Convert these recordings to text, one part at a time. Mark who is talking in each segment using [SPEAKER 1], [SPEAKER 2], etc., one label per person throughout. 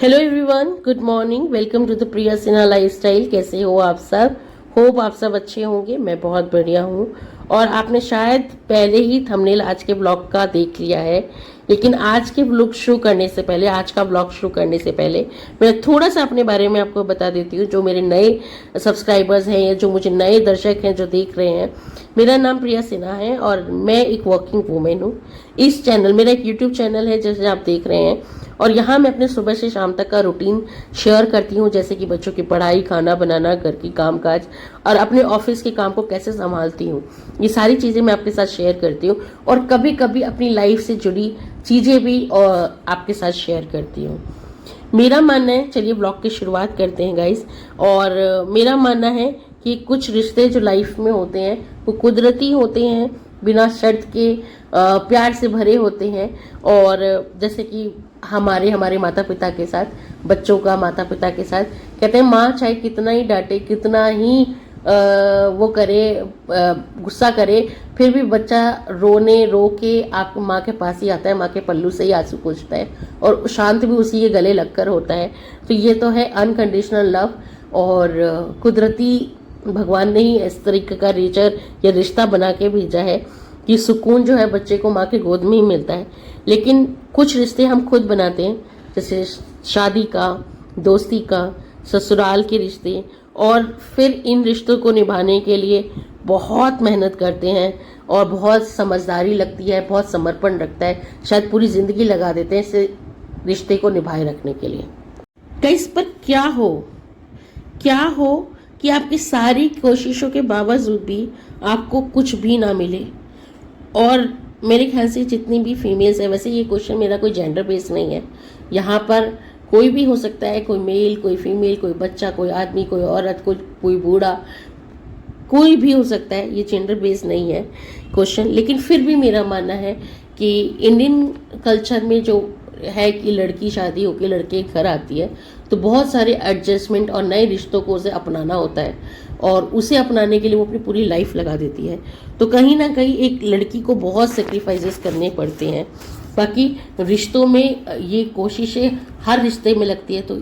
[SPEAKER 1] Hello everyone, good morning. Welcome to the Priya Sinha lifestyle. कैसे हो आप सब? होप आप सब अच्छे होंगे। मैं बहुत बढ़िया हूँ। और आपने शायद पहले ही थंबनेल आज के ब्लॉग का देख लिया है, लेकिन आज के ब्लॉग शुरू करने से पहले, आज का ब्लॉग शुरू करने से पहले मैं थोड़ा सा अपने बारे में आपको बता देती हूँ। जो मेरे नए सब्सक्राइबर्स हैं या जो मुझे नए दर्शक हैं जो देख रहे हैं, मेरा नाम प्रिया सिन्हा है और मैं एक वर्किंग वूमेन हूँ। इस चैनल, मेरा एक यूट्यूब चैनल है जैसे आप देख रहे हैं, और यहाँ मैं अपने सुबह से शाम तक का रूटीन शेयर करती हूँ, जैसे कि बच्चों की पढ़ाई, खाना बनाना, घर की कामकाज और अपने ऑफिस के काम को कैसे संभालती हूँ। ये सारी चीज़ें मैं आपके साथ शेयर करती हूँ और कभी कभी अपनी लाइफ से जुड़ी चीज़ें भी आपके साथ शेयर करती हूँ। मेरा मानना है, चलिए ब्लॉग की शुरुआत करते हैं गाइस। और मेरा मानना है कि कुछ रिश्ते जो लाइफ में होते हैं वो कुदरती होते हैं, बिना शर्त के प्यार से भरे होते हैं। और जैसे कि हमारे हमारे माता पिता के साथ, बच्चों का माता पिता के साथ, कहते हैं माँ चाहे कितना ही डांटे, कितना ही वो करे, गुस्सा करे, फिर भी बच्चा रो के आप माँ के पास ही आता है, माँ के पल्लू से ही आंसू पोंछता है और शांत भी उसी के गले लगकर होता है। तो ये तो है अनकंडीशनल लव। और कुदरती भगवान ने ही इस तरीके का नेचर या रिश्ता बना के भेजा है कि सुकून जो है बच्चे को माँ की गोद में ही मिलता है। लेकिन कुछ रिश्ते हम खुद बनाते हैं, जैसे शादी का, दोस्ती का, ससुराल के रिश्ते, और फिर इन रिश्तों को निभाने के लिए बहुत मेहनत करते हैं और बहुत समझदारी लगती है, बहुत समर्पण रखता है, शायद पूरी ज़िंदगी लगा देते हैं इस रिश्ते को निभाए रखने के लिए। कई पर क्या हो कि आपकी सारी कोशिशों के बावजूद भी आपको कुछ भी ना मिले। और मेरे ख्याल से जितनी भी फीमेल्स है, वैसे ये क्वेश्चन मेरा कोई जेंडर बेस्ड नहीं है, यहाँ पर कोई भी हो सकता है, कोई मेल, कोई फीमेल, कोई बच्चा, कोई आदमी, कोई औरत, कोई बूढ़ा, कोई भी हो सकता है। ये जेंडर बेस्ड नहीं है क्वेश्चन। लेकिन फिर भी मेरा मानना है कि इंडियन कल्चर में जो है कि लड़की शादी होकर लड़के के घर आती है तो बहुत सारे एडजस्टमेंट और नए रिश्तों को उसे अपनाना होता है, और उसे अपनाने के लिए वो अपनी पूरी लाइफ लगा देती है। तो कहीं ना कहीं एक लड़की को बहुत सेक्रीफाइसेस करने पड़ते हैं। बाकी रिश्तों में ये कोशिशें हर रिश्ते में लगती है, तो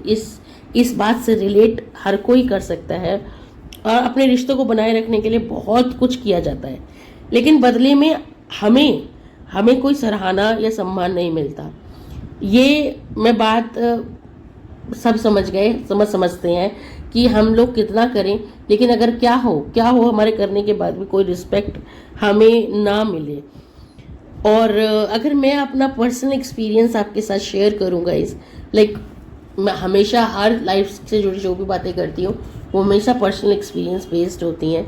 [SPEAKER 1] इस बात से रिलेट हर कोई कर सकता है और अपने रिश्तों को बनाए रखने के लिए बहुत कुछ किया जाता है। लेकिन बदले में हमें कोई सराहना या सम्मान नहीं मिलता। ये मैं बात सब समझते हैं कि हम लोग कितना करें, लेकिन अगर क्या हो हमारे करने के बाद भी कोई रिस्पेक्ट हमें ना मिले। और अगर मैं अपना पर्सनल एक्सपीरियंस आपके साथ शेयर करूँगा, मैं हमेशा हर लाइफ से जुड़ी जो भी बातें करती हूँ वो हमेशा पर्सनल एक्सपीरियंस बेस्ड होती हैं।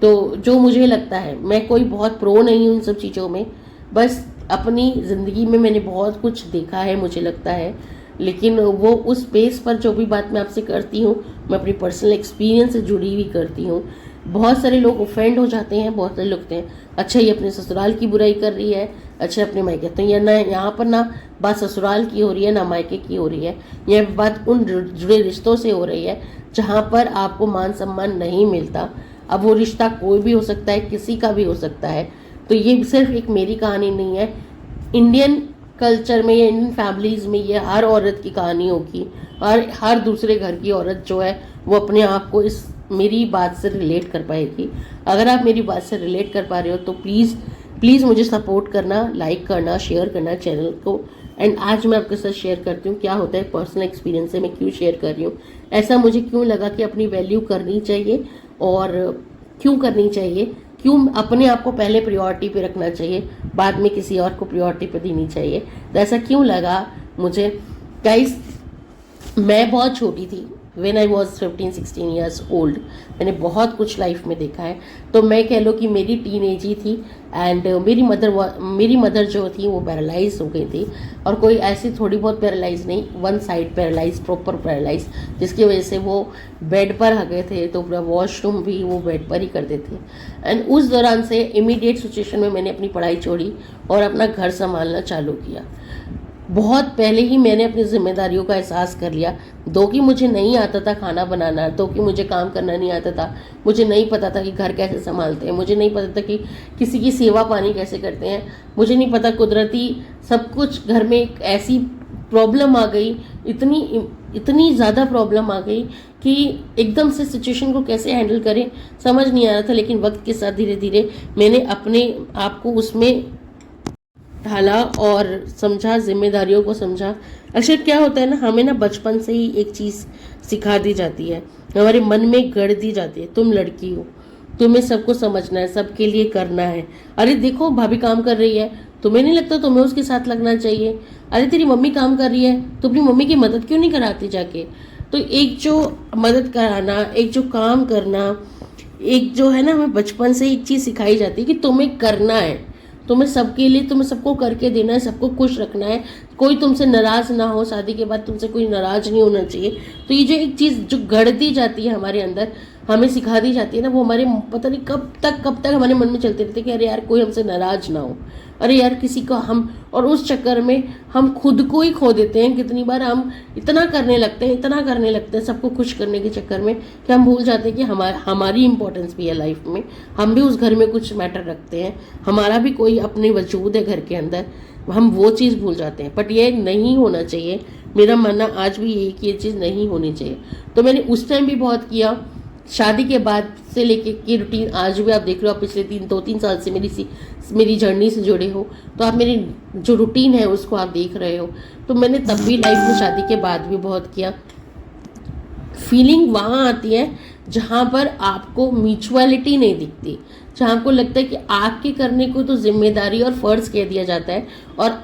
[SPEAKER 1] तो जो मुझे लगता है, मैं कोई बहुत प्रो नहीं हूँ इन सब चीज़ों में, बस अपनी ज़िंदगी में मैंने बहुत कुछ देखा है मुझे लगता है। लेकिन वो उस बेस पर जो भी बात मैं आपसे करती हूँ, मैं अपनी पर्सनल एक्सपीरियंस से जुड़ी हुई करती हूँ। बहुत सारे लोग ऑफेंड हो जाते हैं, बहुत सारे लोग कहते हैं अच्छा ये अपने ससुराल की बुराई कर रही है, अच्छा अपने मायके, तो ये ना यहाँ पर ना बात ससुराल की हो रही है ना मायके की हो रही है, यह बात उन जुड़े रिश्तों से हो रही है जहाँ पर आपको मान सम्मान नहीं मिलता। अब वो रिश्ता कोई भी हो सकता है, किसी का भी हो सकता है। तो ये सिर्फ एक मेरी कहानी नहीं है, इंडियन कल्चर में या इंडियन फैमिलीज़ में ये हर औरत की कहानी होगी। और हर दूसरे घर की औरत जो है वो अपने आप को इस मेरी बात से रिलेट कर पाएगी। अगर आप मेरी बात से रिलेट कर पा रहे हो तो प्लीज़ मुझे सपोर्ट करना, लाइक करना, शेयर करना चैनल को। एंड आज मैं आपके साथ शेयर करती हूँ क्या होता है पर्सनल एक्सपीरियंस से, मैं क्यों शेयर कर रही हूँ, ऐसा मुझे क्यों लगा कि अपनी वैल्यू करनी चाहिए और क्यों करनी चाहिए, क्यों अपने आप को पहले प्रायोरिटी पे रखना चाहिए, बाद में किसी और को प्रायोरिटी पे देनी चाहिए। तो ऐसा क्यों लगा मुझे गाइस, मैं बहुत छोटी थी, when I was 15-16 years old. मैंने बहुत कुछ लाइफ में देखा है। तो मैं कह लो कि मेरी टीन एज ही थी। एंड मेरी मदर जो थी वो पैरालाइज हो गई थी, और कोई ऐसी थोड़ी बहुत पैरालाइज नहीं, one side paralyse, proper paralyse, जिसकी वजह से वो बेड पर आ गए थे, तो पूरा वॉशरूम भी वो बेड पर ही करते थे। एंड उस दौरान से इमीडिएट सिचुएशन में मैंने अपनी पढ़ाई छोड़ी और अपना घर संभालना चालू किया। बहुत पहले ही मैंने अपनी जिम्मेदारियों का एहसास कर लिया। दो कि मुझे नहीं आता था खाना बनाना, दो कि मुझे काम करना नहीं आता था, मुझे नहीं पता था कि घर कैसे संभालते हैं, मुझे नहीं पता था कि किसी की सेवा पानी कैसे करते हैं, मुझे नहीं पता कुदरती सब कुछ घर में एक ऐसी प्रॉब्लम आ गई, इतनी इतनी ज़्यादा प्रॉब्लम आ गई कि एकदम से सिचुएशन को कैसे हैंडल करें समझ नहीं आ रहा था। लेकिन वक्त के साथ धीरे धीरे मैंने अपने आप को उसमें ढाला और समझा, जिम्मेदारियों को समझा। अक्सर क्या होता है ना, हमें ना बचपन से ही एक चीज़ सिखा दी जाती है, हमारे मन में गढ़ दी जाती है, तुम लड़की हो, तुम्हें सबको समझना है, सबके लिए करना है। अरे देखो भाभी काम कर रही है, तुम्हें नहीं लगता तुम्हें उसके साथ लगना चाहिए? अरे तेरी मम्मी काम कर रही है तो अपनी मम्मी की मदद क्यों नहीं कराती जाके? तो एक जो मदद कराना, एक जो काम करना, एक जो है ना, हमें बचपन से एक चीज़ सिखाई जाती है कि तुम्हें करना है, तुम्हें सबके लिए, तुम्हें सबको करके देना है, सबको खुश रखना है, कोई तुमसे नाराज ना हो, शादी के बाद तुमसे कोई नाराज नहीं होना चाहिए। तो ये जो एक चीज़ जो गढ़ दी जाती है हमारे अंदर, हमें सिखा दी जाती है ना, वो हमारे पता नहीं कब तक हमारे मन में चलते रहते कि अरे यार कोई हमसे नाराज ना हो, अरे यार किसी को हम, और उस चक्कर में हम खुद को ही खो देते हैं। कितनी बार हम इतना करने लगते हैं सबको खुश करने के चक्कर में कि हम भूल जाते हैं कि हमारी इंपॉर्टेंस भी है लाइफ में, हम भी उस घर में कुछ मैटर रखते हैं, हमारा भी कोई अपनी वजूद है घर के अंदर, हम वो चीज़ भूल जाते हैं। बट ये नहीं होना चाहिए, मेरा मानना आज भी यही कि ये चीज़ नहीं होनी चाहिए। तो मैंने उस टाइम भी बहुत किया, शादी के बाद से लेके की रूटीन आज भी आप देख रहे हो, आप पिछले 2-3 साल से मेरी जर्नी से जुड़े हो, तो आप मेरी जो रूटीन है उसको आप देख रहे हो। तो मैंने तब भी लाइफ में शादी के बाद भी बहुत किया। फीलिंग वहाँ आती है जहाँ पर आपको म्यूचुअलिटी नहीं दिखती, जहाँ आपको लगता है कि आपके करने को तो जिम्मेदारी और फर्ज कह दिया जाता है और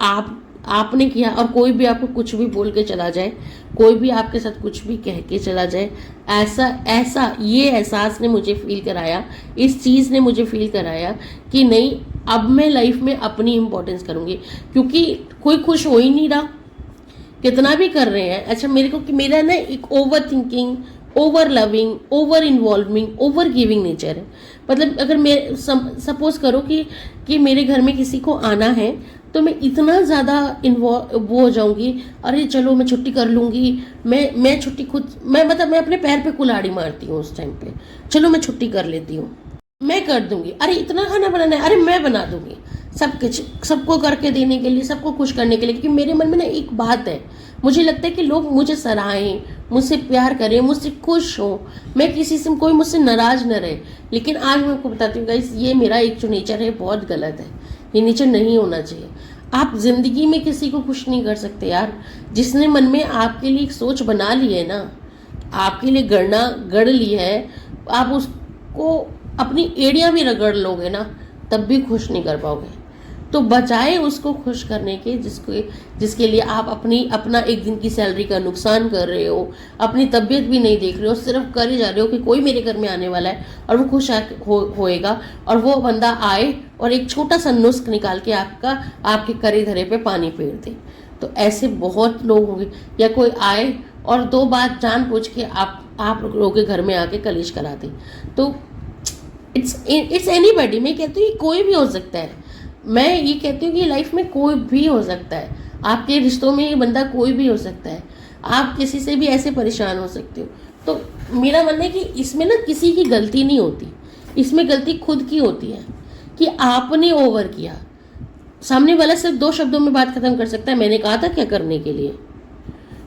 [SPEAKER 1] आपने किया, और कोई भी आपको कुछ भी बोल के चला जाए, कोई भी आपके साथ कुछ भी कह के चला जाए, ऐसा ये एहसास ने मुझे फील कराया, इस चीज़ ने मुझे फील कराया कि नहीं, अब मैं लाइफ में अपनी इम्पोर्टेंस करूँगी, क्योंकि कोई खुश हो ही नहीं रहा, कितना भी कर रहे हैं। अच्छा मेरे को कि मेरा ना एक over thinking, over loving, over involving, over giving nature है। मतलब अगर मैं सपोज करो कि मेरे घर में किसी को आना है, तो मैं इतना ज़्यादा वो हो जाऊंगी, अरे चलो मैं छुट्टी कर लूँगी, मैं छुट्टी खुद, मैं अपने पैर पे कुल्हाड़ी मारती हूँ उस टाइम पे, चलो मैं छुट्टी कर लेती हूँ, मैं कर दूंगी, अरे इतना खाना बनाना है, अरे मैं बना दूंगी, सब कुछ सबको करके देने के लिए, सबको खुश करने के लिए। क्योंकि मेरे मन में ना एक बात है, मुझे लगता है कि लोग मुझे सराहें, मुझसे प्यार करें, मुझसे खुश हो, मैं किसी से, कोई मुझसे नाराज न रहे। लेकिन आज मैं आपको बताती हूँ गाइस, ये मेरा एक जो नेचर है बहुत गलत है, ये नेचर नहीं होना चाहिए। आप जिंदगी में किसी को खुश नहीं कर सकते यार। जिसने मन में आपके लिए एक सोच बना ली है ना, आपके लिए गढ़ ली है, आप उसको अपनी एड़ियां भी रगड़ लोगे ना, तब भी खुश नहीं कर पाओगे। तो बजाय उसको खुश करने के, जिसके लिए आप अपना एक दिन की सैलरी का नुकसान कर रहे हो, अपनी तबीयत भी नहीं देख रहे हो, सिर्फ कर ही जा रहे हो कि कोई मेरे घर में आने वाला है और वो खुश होएगा, और वो बंदा आए और एक छोटा सा नुस्ख निकाल के आपके करे धरे पे पानी फेर दे। तो ऐसे बहुत लोग होंगे, या कोई आए और 2 बात जान पूछ के आप लोगों के घर में आके कलेश करा दे। तो इट्स एनीबॉडी। मैं कहती हूँ कोई भी हो सकता है, मैं ये कहती हूँ कि लाइफ में कोई भी हो सकता है, आपके रिश्तों में ये बंदा कोई भी हो सकता है, आप किसी से भी ऐसे परेशान हो सकते हो। तो मेरा मानना है कि इसमें ना किसी की गलती नहीं होती, इसमें गलती खुद की होती है कि आपने ओवर किया। सामने वाला सिर्फ 2 शब्दों में बात खत्म कर सकता है, मैंने कहा था क्या करने के लिए,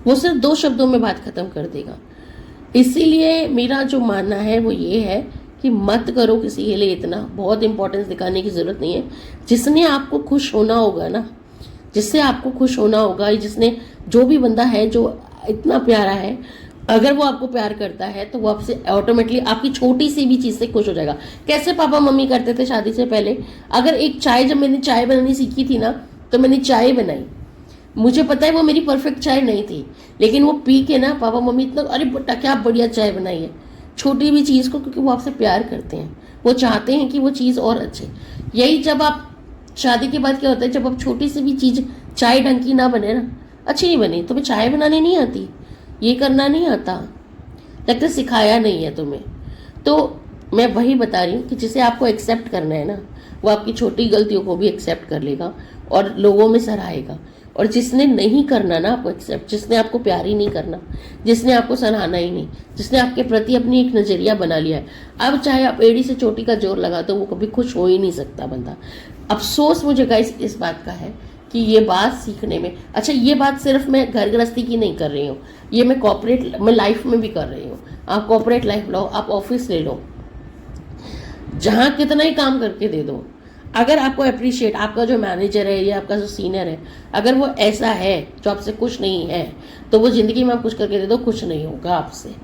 [SPEAKER 1] वो सिर्फ 2 शब्दों में बात खत्म कर देगा। इसीलिए मेरा जो मानना है वो ये है कि मत करो किसी के लिए इतना बहुत इंपॉर्टेंस दिखाने की ज़रूरत नहीं है। जिसने आपको खुश होना होगा ना, जिससे आपको खुश होना होगा, जिसने, जो भी बंदा है जो इतना प्यारा है, अगर वो आपको प्यार करता है तो वो आपसे ऑटोमेटिकली आपकी छोटी सी भी चीज़ से खुश हो जाएगा। कैसे पापा मम्मी करते थे शादी से पहले, अगर एक चाय, जब मैंने चाय बनानी सीखी थी ना, तो मैंने चाय बनाई, मुझे पता है वो मेरी परफेक्ट चाय नहीं थी, लेकिन वो पी के ना पापा मम्मी इतना, अरे बेटा क्या बढ़िया चाय बनाई है, छोटी भी चीज़ को, क्योंकि वो आपसे प्यार करते हैं, वो चाहते हैं कि वो चीज़ और अच्छे। यही जब आप शादी के बाद क्या होता है, जब आप छोटी सी भी चीज़, चाय ढंग की ना बने ना, अच्छी नहीं बनी, तुम्हें चाय बनानी नहीं आती, ये करना नहीं आता, लगता सिखाया नहीं है तुम्हें। तो मैं वही बता रही हूँ कि जिसे आपको एक्सेप्ट करना है ना, वो आपकी छोटी गलतियों को भी एक्सेप्ट कर लेगा और लोगों में सराहेगा। और जिसने नहीं करना ना आपको एक्सेप्ट, जिसने आपको प्यार ही नहीं करना, जिसने आपको सराहना ही नहीं, जिसने आपके प्रति अपनी एक नज़रिया बना लिया है, अब चाहे आप एड़ी से चोटी का जोर लगा दो, वो कभी खुश हो ही नहीं सकता बंदा। अफसोस मुझे गाइस इस बात का है कि ये बात सीखने में, अच्छा ये बात सिर्फ मैं घर गृहस्थी की नहीं कर रही हूँ, ये मैं कॉर्पोरेट में लाइफ में भी कर रही हूँ। आप कॉर्पोरेट लाइफ लो, आप ऑफिस ले लो, जहाँ कितना ही काम करके दे दो, अगर आपको अप्रिशिएट, आपका जो मैनेजर है या आपका जो सीनियर है, अगर वो ऐसा है जो आपसे खुश नहीं है, तो वो ज़िंदगी में आप कुछ करके दे दो, खुश नहीं होगा आपसे।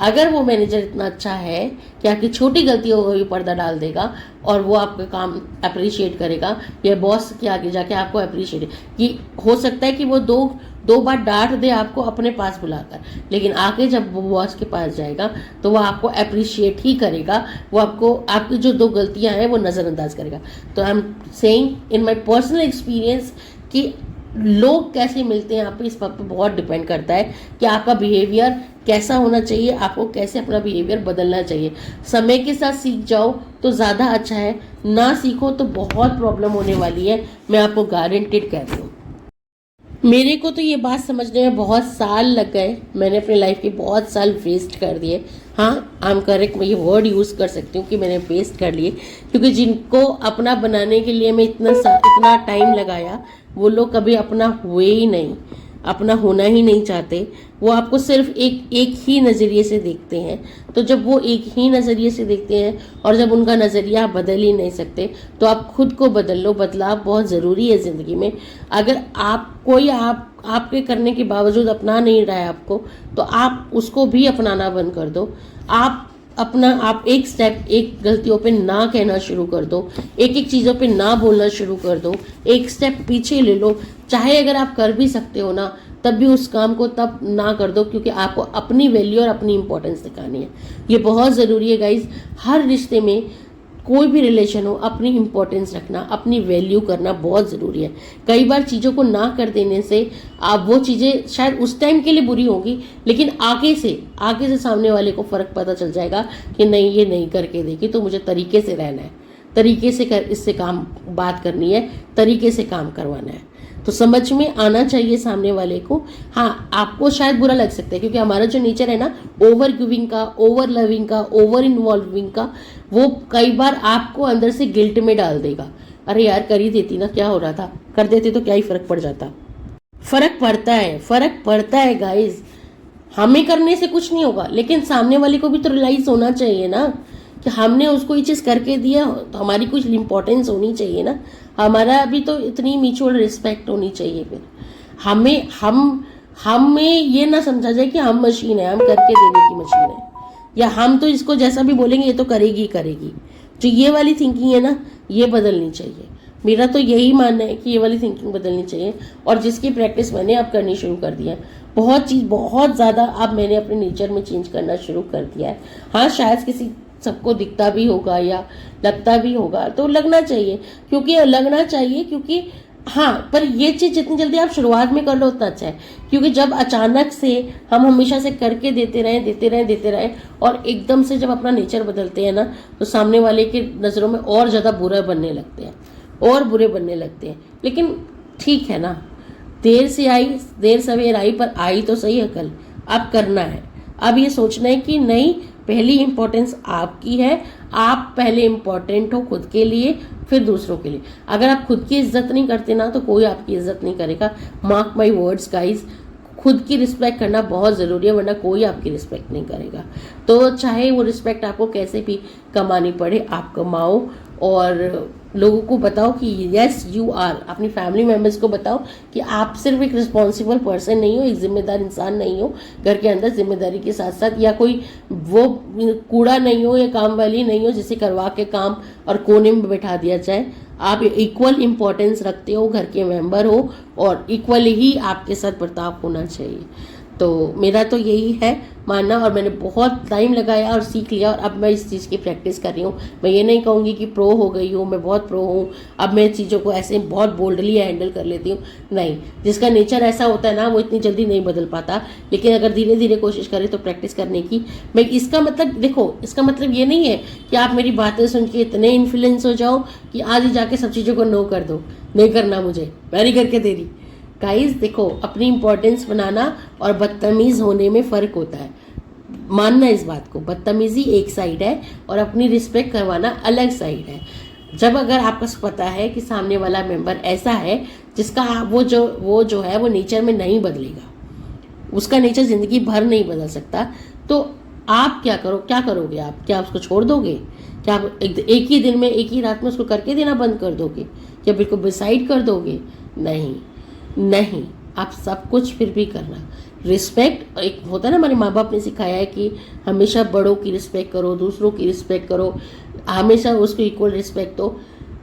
[SPEAKER 1] अगर वो मैनेजर इतना अच्छा है कि आपकी छोटी गलतियों को भी पर्दा डाल देगा और वो आपका काम अप्रिशिएट करेगा, या बॉस के आगे जाके आपको अप्रिशिएट, कि हो सकता है कि वो दो बार डांट दे आपको अपने पास बुलाकर, लेकिन आगे जब वो बॉस के पास जाएगा तो वो आपको अप्रिशिएट ही करेगा, वो आपको आपकी जो 2 गलतियां हैं वो नज़रअंदाज करेगा। तो I am saying in my personal experience कि लोग कैसे मिलते हैं आप पे, इस बात पे बहुत डिपेंड करता है कि आपका बिहेवियर कैसा होना चाहिए, आपको कैसे अपना बिहेवियर बदलना चाहिए। समय के साथ सीख जाओ तो ज़्यादा अच्छा है, ना सीखो तो बहुत प्रॉब्लम होने वाली है, मैं आपको गारंटेड कह रही हूँ। मेरे को तो ये बात समझने में बहुत साल लग गए, मैंने अपनी लाइफ के बहुत साल वेस्ट कर दिए। हाँ, आई एम करेक्ट, मैं ये वर्ड यूज़ कर सकती हूँ कि मैंने वेस्ट कर लिए, क्योंकि जिनको अपना बनाने के लिए मैं इतना टाइम लगाया, वो लोग कभी अपना हुए ही नहीं, अपना होना ही नहीं चाहते। वो आपको सिर्फ एक ही नज़रिए से देखते हैं। तो जब वो एक ही नज़रिए से देखते हैं और जब उनका नज़रिया आप बदल ही नहीं सकते, तो आप खुद को बदल लो। बदलाव बहुत ज़रूरी है ज़िंदगी में। अगर आपके करने के बावजूद अपना नहीं रहा है आपको, तो आप उसको भी अपनाना बंद कर दो। आप एक गलतियों पे ना कहना शुरू कर दो, एक चीज़ों पे ना बोलना शुरू कर दो, एक स्टेप पीछे ले लो। चाहे अगर आप कर भी सकते हो ना, तब भी उस काम को तब ना कर दो, क्योंकि आपको अपनी वैल्यू और अपनी इंपॉर्टेंस दिखानी है। ये बहुत ज़रूरी है गाइज। हर रिश्ते में, कोई भी रिलेशन हो, अपनी इंपॉर्टेंस रखना, अपनी वैल्यू करना बहुत ज़रूरी है। कई बार चीज़ों को ना कर देने से आप वो चीज़ें शायद उस टाइम के लिए बुरी होंगी, लेकिन आगे से सामने वाले को फ़र्क पता चल जाएगा कि नहीं, ये नहीं करके देगी, तो मुझे तरीके से रहना है, तरीके से इससे काम बात करनी है, तरीके से काम करवाना है। तो समझ में आना चाहिए सामने वाले को। हाँ, आपको शायद बुरा लग सकता है, क्योंकि हमारा जो नेचर है ना, ओवर गिविंग का, ओवर लविंग का, ओवर इन्वॉल्विंग का, वो कई बार आपको अंदर से गिल्ट में डाल देगा। अरे यार, कर ही देती ना, क्या हो रहा था, कर देते तो क्या ही फर्क पड़ जाता। फर्क पड़ता है गाइज। हमें करने से कुछ नहीं होगा, लेकिन सामने वाले को भी तो रियलाइज होना चाहिए ना कि हमने उसको ये चीज़ करके दिया, तो हमारी कुछ इंपॉर्टेंस होनी चाहिए ना, हमारा भी तो इतनी म्यूचुअल रिस्पेक्ट होनी चाहिए। फिर हमें ये ना समझा जाए कि हम मशीन है, हम करके देने की मशीन है, या हम तो इसको जैसा भी बोलेंगे ये तो करेगी। जो ये वाली थिंकिंग है ना, ये बदलनी चाहिए। मेरा तो यही मानना है कि ये वाली थिंकिंग बदलनी चाहिए, और जिसकी प्रैक्टिस मैंने अब करनी शुरू कर दिया है। बहुत ज़्यादा अब मैंने अपने नेचर में चेंज करना शुरू कर दिया है। हाँ, शायद किसी सबको दिखता भी होगा या लगता भी होगा, तो लगना चाहिए, क्योंकि हाँ, पर ये चीज़ जितनी जल्दी आप शुरुआत में कर लो उतना अच्छा है। क्योंकि जब अचानक से हम हमेशा से करके देते रहे और एकदम से जब अपना नेचर बदलते हैं ना, तो सामने वाले की नज़रों में और ज़्यादा बुरे बनने लगते हैं। लेकिन ठीक है ना, देर सवेर आई, पर आई तो सही अकल। अब करना है, अब ये सोचना है कि नहीं, पहली इंपॉर्टेंस आपकी है, आप पहले इंपॉर्टेंट हो खुद के लिए, फिर दूसरों के लिए। अगर आप खुद की इज्जत नहीं करते ना, तो कोई आपकी इज्जत नहीं करेगा। मार्क माई वर्ड्स गाइज, खुद की रिस्पेक्ट करना बहुत ज़रूरी है, वरना कोई आपकी रिस्पेक्ट नहीं करेगा। तो चाहे वो रिस्पेक्ट आपको कैसे भी कमानी पड़े, आप कमाओ और लोगों को बताओ कि यस यू आर। अपनी फैमिली मेम्बर्स को बताओ कि आप सिर्फ एक रिस्पॉन्सिबल पर्सन नहीं हो, एक जिम्मेदार इंसान नहीं हो, घर के अंदर जिम्मेदारी के साथ साथ, या कोई वो कूड़ा नहीं हो या काम वाली नहीं हो जिसे करवा के काम और कोने में बैठा दिया जाए। आप इक्वल इम्पोर्टेंस रखते हो, घर के मेंबर हो, और इक्वल ही आपके साथ बर्ताव होना चाहिए। तो मेरा तो यही है मानना, और मैंने बहुत टाइम लगाया और सीख लिया, और अब मैं इस चीज़ की प्रैक्टिस कर रही हूँ। मैं ये नहीं कहूँगी कि प्रो हो गई हूँ, मैं बहुत प्रो हूँ, अब मैं चीज़ों को ऐसे बहुत बोल्डली हैंडल कर लेती हूँ। नहीं, जिसका नेचर ऐसा होता है ना, वो इतनी जल्दी नहीं बदल पाता। लेकिन अगर धीरे धीरे कोशिश करें तो प्रैक्टिस करने की, मैं इसका मतलब ये नहीं है कि आप मेरी बातें सुन के इतने इन्फ्लुएंस हो जाओ कि आज ही जाके सब चीज़ों को नो कर दो। नहीं करना मुझे, मैं नहीं करके दे रही। गाइस देखो, अपनी इंपॉर्टेंस बनाना और बदतमीज होने में फ़र्क होता है, मानना इस बात को। बदतमीजी एक साइड है और अपनी रिस्पेक्ट करवाना अलग साइड है। जब अगर आपको पता है कि सामने वाला मेंबर ऐसा है जिसका वो जो है वो नेचर में नहीं बदलेगा, उसका नेचर जिंदगी भर नहीं बदल सकता, तो आप क्या करोगे? आप क्या उसको छोड़ दोगे? क्या आप एक ही दिन में, एक ही रात में उसको करके देना बंद कर दोगे, या बिल्कुल डिसाइड कर दोगे? नहीं नहीं, आप सब कुछ फिर भी करना। रिस्पेक्ट एक होता है ना, हमारे माँ बाप ने सिखाया है कि हमेशा बड़ों की रिस्पेक्ट करो, दूसरों की रिस्पेक्ट करो, हमेशा उसको इक्वल रिस्पेक्ट दो।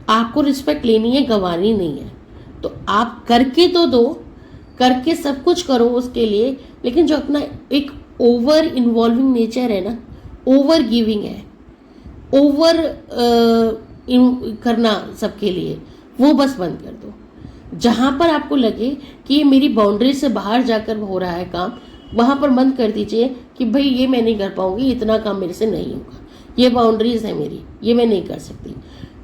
[SPEAKER 1] आपको रिस्पेक्ट लेनी है, गंवानी नहीं है, तो आप करके तो दो, करके सब कुछ करो उसके लिए। लेकिन जो अपना एक ओवर इन्वॉल्विंग नेचर है ना, ओवर गिविंग है, ओवर करना सबके लिए, वो बस बंद कर दो। जहां पर आपको लगे कि ये मेरी बाउंड्री से बाहर जाकर हो रहा है काम, वहां पर बंद कर दीजिए कि भाई ये मैं नहीं कर पाऊंगी, इतना काम मेरे से नहीं होगा, ये बाउंड्रीज है मेरी, ये मैं नहीं कर सकती।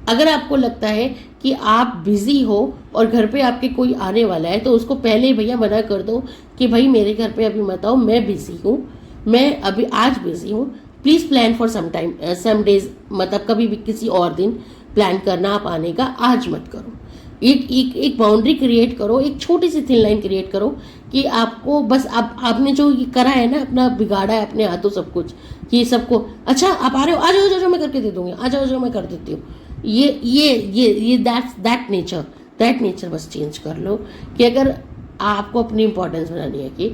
[SPEAKER 1] अगर आपको लगता है कि आप बिजी हो और घर पे आपके कोई आने वाला है, तो उसको पहले भैया मना कर दो कि भाई मेरे घर पे अभी मत आओ, मैं बिजी हूँ, मैं अभी आज बिजी हूँ, please plan for some time, some days, मतलब कभी भी किसी और दिन प्लान करना आप आने का, आज मत करो। एक बाउंड्री क्रिएट करो, एक छोटी सी थिन लाइन क्रिएट करो कि आपको बस आपने जो ये करा है ना, अपना बिगाड़ा है अपने हाथों सब कुछ, कि सबको अच्छा आप आ रहे हो, आ जाओ मैं करके दे दूंगी, आ जाओ मैं कर देती हूँ, ये दैट नेचर बस चेंज कर लो। कि अगर आपको अपनी इंपॉर्टेंस बनानी है, कि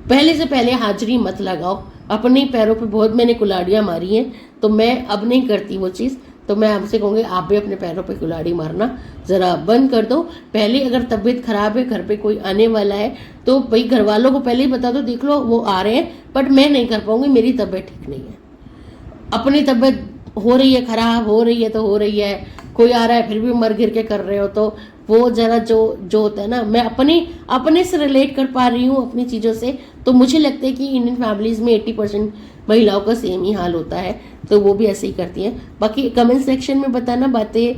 [SPEAKER 1] पहले से पहले हाजिरी मत लगाओ। अपने पैरों पे बहुत मैंने कुल्हाड़ियाँ मारी हैं, तो मैं अब नहीं करती वो चीज़। तो मैं आपसे कहूँगी आप भी अपने पैरों पे कुल्हाड़ी मारना ज़रा बंद कर दो। पहले अगर तबीयत खराब है, घर पे कोई आने वाला है, तो भाई घर वालों को पहले ही बता दो, देख लो वो आ रहे हैं बट मैं नहीं कर पाऊंगी, मेरी तबीयत ठीक नहीं है। अपनी तबीयत हो रही है खराब, हो रही है तो हो रही है, कोई आ रहा है फिर भी मर गिर के कर रहे हो, तो वो जरा जो होता है ना, मैं अपने से रिलेट कर पा रही हूँ अपनी चीज़ों से। तो मुझे लगता है कि इंडियन फैमिलीज में 80% महिलाओं का सेम ही हाल होता है, तो वो भी ऐसे ही करती हैं। बाकी कमेंट सेक्शन में बताना बातें,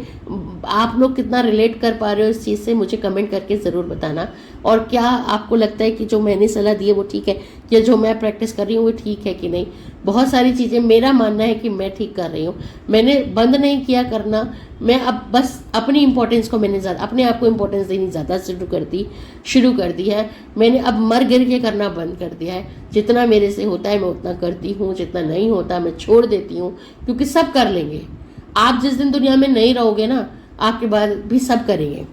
[SPEAKER 1] आप लोग कितना रिलेट कर पा रहे हो इस चीज़ से, मुझे कमेंट करके ज़रूर बताना। और क्या आपको लगता है कि जो मैंने सलाह दी है वो ठीक है, या जो मैं प्रैक्टिस कर रही हूँ वो ठीक है कि नहीं। बहुत सारी चीज़ें मेरा मानना है कि मैं ठीक कर रही हूँ, मैंने बंद नहीं किया करना। मैं अब बस अपनी इंपॉर्टेंस को मैंने ज़्यादा, अपने आप को इंपॉर्टेंस देनी ज़्यादा शुरू कर दी है। मैंने अब मर गिर के करना बंद कर दिया है। जितना मेरे से होता है मैं उतना करती हूँ, जितना नहीं होता मैं छोड़ देती हूँ, क्योंकि सब कर लेंगे। आप जिस दिन दुनिया में नहीं रहोगे ना, आपके बाद भी सब करेंगे।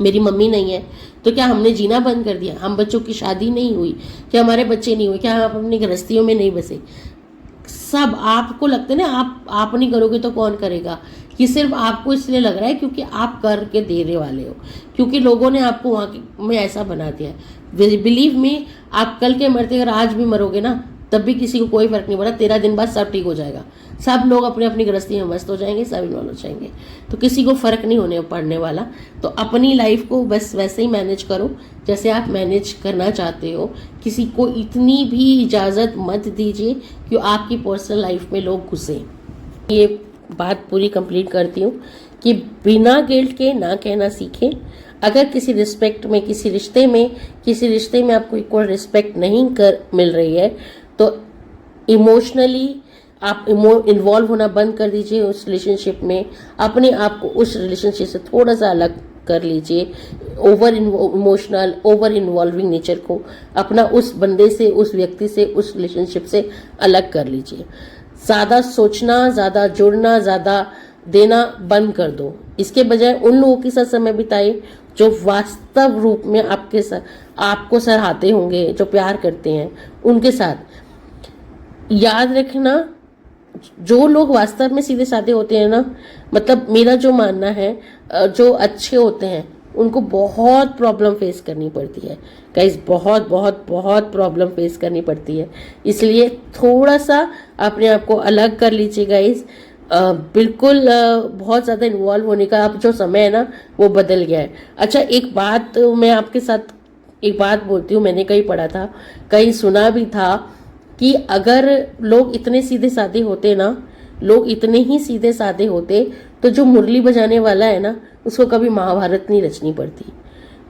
[SPEAKER 1] मेरी मम्मी नहीं है तो क्या हमने जीना बंद कर दिया? हम बच्चों की शादी नहीं हुई क्या? हमारे बच्चे नहीं हुए क्या? आप अपनी गृहस्थियों में नहीं बसे? सब आपको लगता है ना, आप नहीं करोगे तो कौन करेगा? ये सिर्फ आपको इसलिए लग रहा है क्योंकि आप करके देने वाले हो, क्योंकि लोगों ने आपको वहाँ में ऐसा बना दिया है। बिलीव मी, आप कल के मरते अगर आज भी मरोगे ना, तब भी किसी को कोई फर्क नहीं पड़ा। 13 दिन बाद सब ठीक हो जाएगा, सब लोग अपने अपनी गृहस्थी में मस्त हो जाएंगे, सब इन्वॉल्व हो जाएंगे, तो किसी को फर्क नहीं होने पड़ने वाला। तो अपनी लाइफ को बस वैसे ही मैनेज करो जैसे आप मैनेज करना चाहते हो। किसी को इतनी भी इजाज़त मत दीजिए कि आपकी पर्सनल लाइफ में लोग घुसे। ये बात पूरी कंप्लीट करती हूँ कि बिना गिल्ट के ना कहना सीखें। अगर किसी रिश्ते में आपको इक्वल रिस्पेक्ट नहीं मिल रही है, तो इमोशनली आप इन्वॉल्व होना बंद कर दीजिए उस रिलेशनशिप में। अपने आप को उस रिलेशनशिप से थोड़ा सा अलग कर लीजिए। ओवर इन्वॉल्विंग नेचर को अपना उस बंदे से, उस व्यक्ति से, उस रिलेशनशिप से अलग कर लीजिए। ज़्यादा सोचना, ज़्यादा जुड़ना, ज़्यादा देना बंद कर दो। इसके बजाय उन लोगों के साथ समय बिताइए जो वास्तव रूप में आपको सराहते होंगे, जो प्यार करते हैं, उनके साथ। याद रखना, जो लोग वास्तव में सीधे साधे होते हैं ना, मतलब मेरा जो मानना है, जो अच्छे होते हैं उनको बहुत प्रॉब्लम फेस करनी पड़ती है गाइस, बहुत बहुत बहुत प्रॉब्लम फेस करनी पड़ती है। इसलिए थोड़ा सा अपने आप को अलग कर लीजिए गाइस। बिल्कुल बहुत ज़्यादा इन्वॉल्व होने का अब जो समय है ना, वो बदल गया है। अच्छा, एक बात मैं आपके साथ एक बात बोलती हूँ, मैंने कहीं पढ़ा था, कहीं सुना भी था कि अगर लोग इतने सीधे साधे होते ना, लोग इतने ही सीधे साधे होते, तो जो मुरली बजाने वाला है ना, उसको कभी महाभारत नहीं रचनी पड़ती।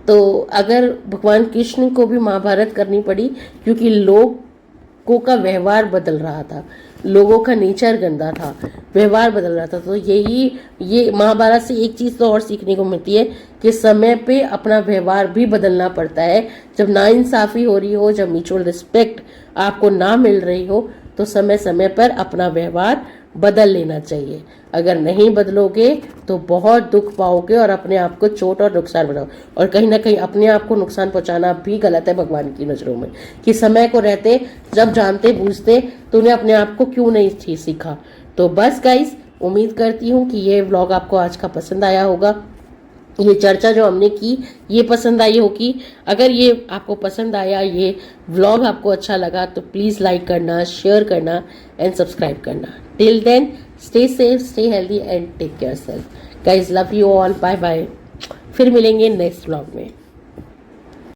[SPEAKER 1] तो अगर भगवान कृष्ण को भी महाभारत करनी पड़ी क्योंकि लोग लोगों का व्यवहार बदल रहा था, लोगों का नेचर गंदा था, व्यवहार बदल रहा था। तो ये महाभारत से एक चीज़ तो और सीखने को मिलती है कि समय पे अपना व्यवहार भी बदलना पड़ता है। जब नाइंसाफ़ी हो रही हो, जब म्यूचुअल रिस्पेक्ट आपको ना मिल रही हो, तो समय समय पर अपना व्यवहार बदल लेना चाहिए। अगर नहीं बदलोगे तो बहुत दुख पाओगे और अपने आप को चोट और नुकसान बनाओ। और कहीं ना कहीं अपने आप को नुकसान पहुंचाना भी गलत है भगवान की नज़रों में, कि समय को रहते जब जानते बूझते तो उन्हें अपने आप को क्यों नहीं सीखा। तो बस गाइस, उम्मीद करती हूँ कि ये व्लॉग आपको आज का पसंद आया होगा, ये चर्चा जो हमने की ये पसंद आई होगी। अगर ये आपको पसंद आया, ये व्लॉग आपको अच्छा लगा, तो प्लीज़ लाइक करना, शेयर करना एंड सब्सक्राइब करना। Till then, stay safe, stay healthy and take care self. Guys, love you all, bye bye. फिर मिलेंगे नेक्स्ट व्लॉग में।